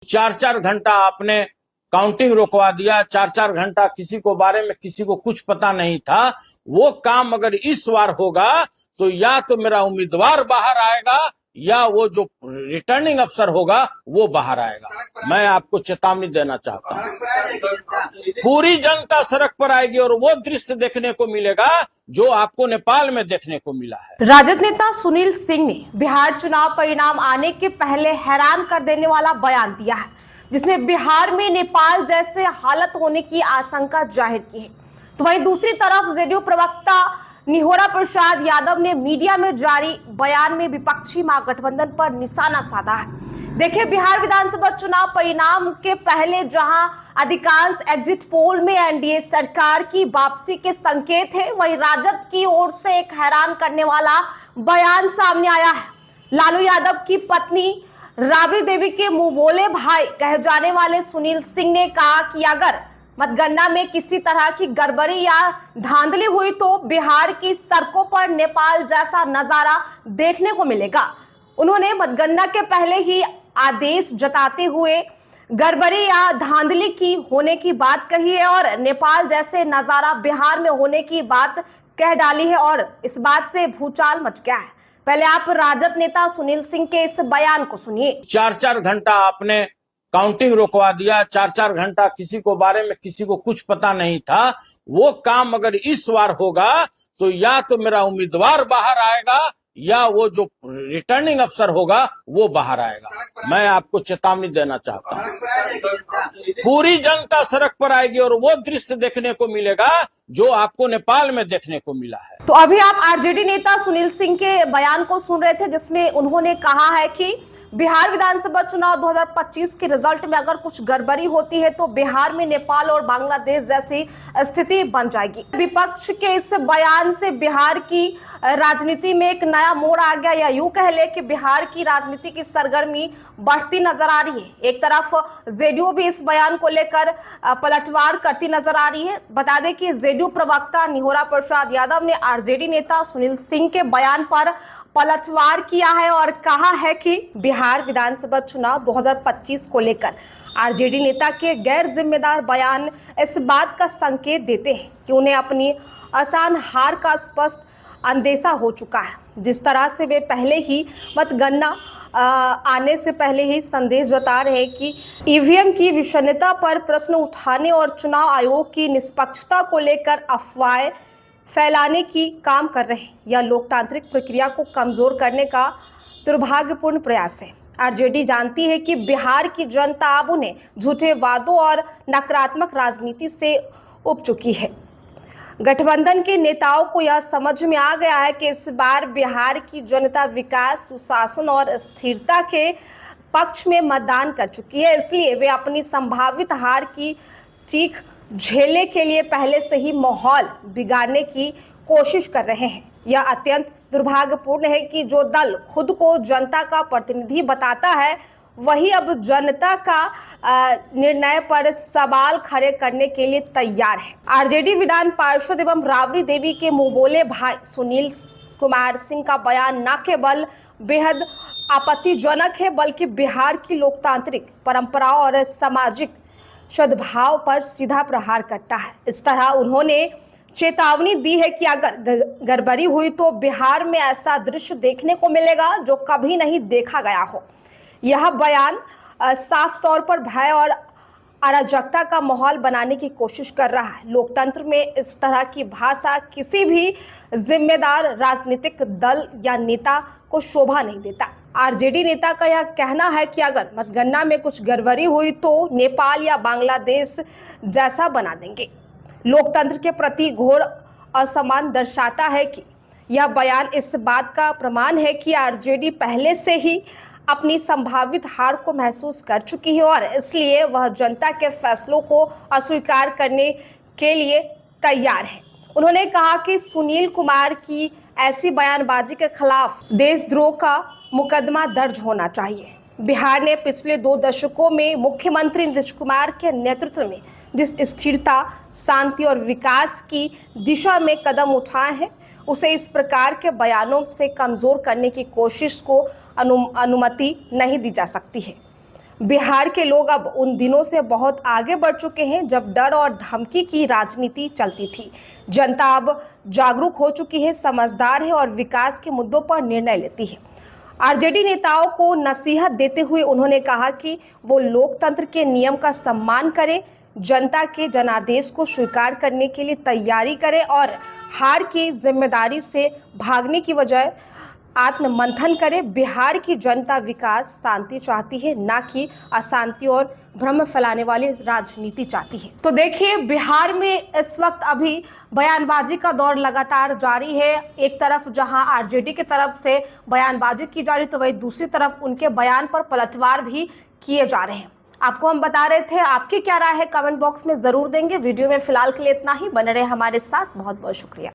चार चार घंटा आपने काउंटिंग रोकवा दिया, चार चार घंटा किसी को बारे में किसी को कुछ पता नहीं था। वो काम अगर इस बार होगा तो या तो मेरा उम्मीदवार बाहर आएगा या वो जो रिटर्निंग अफसर होगा वो बाहर आएगा। मैं आपको चेतावनी देना चाहता हूं, पूरी जनता सड़क पर आएगी और वो दृश्य देखने को मिलेगा जो आपको नेपाल में देखने को मिला है। राजद नेता सुनील सिंह ने बिहार चुनाव परिणाम आने के पहले हैरान कर देने वाला बयान दिया है, जिसमें बिहार में नेपाल जैसे हालत होने की आशंका जाहिर की है। तो वहीं दूसरी तरफ जेडीयू प्रवक्ता निहोरा प्रसाद यादव ने मीडिया में जारी बयान में विपक्षी महागठबंधन पर निशाना साधा है। देखिए, बिहार विधानसभा चुनाव परिणाम के पहले जहां अधिकांश एग्जिट पोल में एनडीए सरकार की वापसी के संकेत है, वहीं राजद की ओर से एक हैरान करने वाला बयान सामने आया है। लालू यादव की पत्नी राबड़ी देवी के मुंह बोले भाई कहे जाने वाले सुनील सिंह ने कहा कि अगर मतगणना में किसी तरह की गड़बड़ी या धांधली हुई तो बिहार की सड़कों पर नेपाल जैसा नजारा देखने को मिलेगा। उन्होंने मतगणना के पहले ही आदेश जताते हुए गड़बड़ी या धांधली की होने की बात कही है और नेपाल जैसे नजारा बिहार में होने की बात कह डाली है और इस बात से भूचाल मच गया है। पहले आप राजद नेता सुनील सिंह के इस बयान को सुनिए। चार चार घंटा आपने काउंटिंग रोकवा दिया, चार चार घंटा किसी को बारे में किसी को कुछ पता नहीं था। वो काम अगर इस बार होगा तो या तो मेरा उम्मीदवार बाहर आएगा या वो जो रिटर्निंग अफसर होगा वो बाहर आएगा। मैं आपको चेतावनी देना चाहता हूं, पूरी जनता सड़क पर आएगी और वो दृश्य देखने को मिलेगा जो आपको नेपाल में देखने को मिला है। तो अभी आप आरजेडी नेता सुनील सिंह के बयान को सुन रहे थे, जिसमें उन्होंने कहा है कि बिहार विधानसभा चुनाव 2025 के रिजल्ट में अगर कुछ गड़बड़ी होती है तो बिहार में नेपाल और बांग्लादेश जैसी स्थिति बन जाएगी। विपक्ष के इस बयान से बिहार की राजनीति में एक नया मोड़ आ गया, या यूं कह ले कि बिहार की राजनीति की सरगर्मी बढ़ती नजर आ रही है। एक तरफ जेडीयू भी इस बयान को लेकर पलटवार करती नजर आ रही है। बता दें कि जेडीयू प्रवक्ता निहोरा प्रसाद यादव ने आरजेडी नेता सुनील सिंह के बयान पर पलटवार किया है और कहा है कि बिहार विधानसभा चुनाव 2025 को लेकर आरजेडी नेता के गैर जिम्मेदार बयान इस बात का संकेत देते हैं कि उन्हें अपनी आसान हार का स्पष्ट अंदेशा हो चुका है। जिस तरह से वे पहले ही मतगणना आने से पहले ही संदेश जता रहे कि ईवीएम की विश्वसनीयता पर प्रश्न उठाने और चुनाव आयोग की निष्पक्षता को लेकर अफवाहें फैलाने की काम कर रहे हैं, यह लोकतांत्रिक प्रक्रिया को कमजोर करने का दुर्भाग्यपूर्ण प्रयास है। आरजेडी जानती है कि बिहार की जनता अब उन्हें झूठे वादों और नकारात्मक राजनीति से उब चुकी है। गठबंधन के नेताओं को यह समझ में आ गया है कि इस बार बिहार की जनता विकास, सुशासन और स्थिरता के पक्ष में मतदान कर चुकी है, इसलिए वे अपनी संभावित हार की चीख झेलने के लिए पहले से ही माहौल बिगाड़ने की कोशिश कर रहे हैं। यह अत्यंत दुर्भाग्यपूर्ण है कि जो दल खुद को जनता का प्रतिनिधि बताता है वही अब जनता का निर्णय पर सवाल खड़े करने के लिए तैयार है। आरजेडी विधान पार्षद एवं राबड़ी देवी के मुंह बोले भाई सुनील कुमार सिंह का बयान न केवल बेहद आपत्तिजनक है बल्कि बिहार की लोकतांत्रिक परंपराओं और सामाजिक सद्भाव पर सीधा प्रहार करता है। इस तरह उन्होंने चेतावनी दी है कि अगर गड़बड़ी हुई तो बिहार में ऐसा दृश्य देखने को मिलेगा जो कभी नहीं देखा गया हो। यह बयान साफ तौर पर भय और अराजकता का माहौल बनाने की कोशिश कर रहा है। लोकतंत्र में इस तरह की भाषा किसी भी जिम्मेदार राजनीतिक दल या नेता को शोभा नहीं देता। आरजेडी नेता का यह कहना है कि अगर मतगणना में कुछ गड़बड़ी हुई तो नेपाल या बांग्लादेश जैसा बना देंगे। लोकतंत्र के प्रति घोर असम्मान दर्शाता है कि यह बयान इस बात का प्रमाण है कि आरजेडी पहले से ही अपनी संभावित हार को महसूस कर चुकी है और इसलिए वह जनता के फैसलों को अस्वीकार करने के लिए तैयार है। उन्होंने कहा कि सुनील कुमार की ऐसी बयानबाजी के खिलाफ देशद्रोह का मुकदमा दर्ज होना चाहिए। बिहार ने पिछले 2 दशकों में मुख्यमंत्री नीतीश कुमार के नेतृत्व में जिस स्थिरता, शांति और विकास की दिशा में कदम उठाए हैं, उसे इस प्रकार के बयानों से कमजोर करने की कोशिश को अनुमति नहीं दी जा सकती है। बिहार के लोग अब उन दिनों से बहुत आगे बढ़ चुके हैं जब डर और धमकी की राजनीति चलती थी। जनता अब जागरूक हो चुकी है, समझदार है और विकास के मुद्दों पर निर्णय लेती है। आरजेडी नेताओं को नसीहत देते हुए उन्होंने कहा कि वो लोकतंत्र के नियम का सम्मान करें, जनता के जनादेश को स्वीकार करने के लिए तैयारी करें और हार की जिम्मेदारी से भागने की बजाय आत्ममंथन करें। बिहार की जनता विकास, शांति चाहती है, ना कि अशांति और भ्रम फैलाने वाली राजनीति चाहती है। तो देखिए, बिहार में इस वक्त अभी बयानबाजी का दौर लगातार जारी है। एक तरफ जहां आरजेडी की तरफ से बयानबाजी की जा रही, तो वही दूसरी तरफ उनके बयान पर पलटवार भी किए जा रहे हैं। आपको हम बता रहे थे, आपकी क्या राय है कमेंट बॉक्स में जरूर देंगे। वीडियो में फिलहाल के लिए इतना ही। बने रहे हमारे साथ। बहुत बहुत शुक्रिया।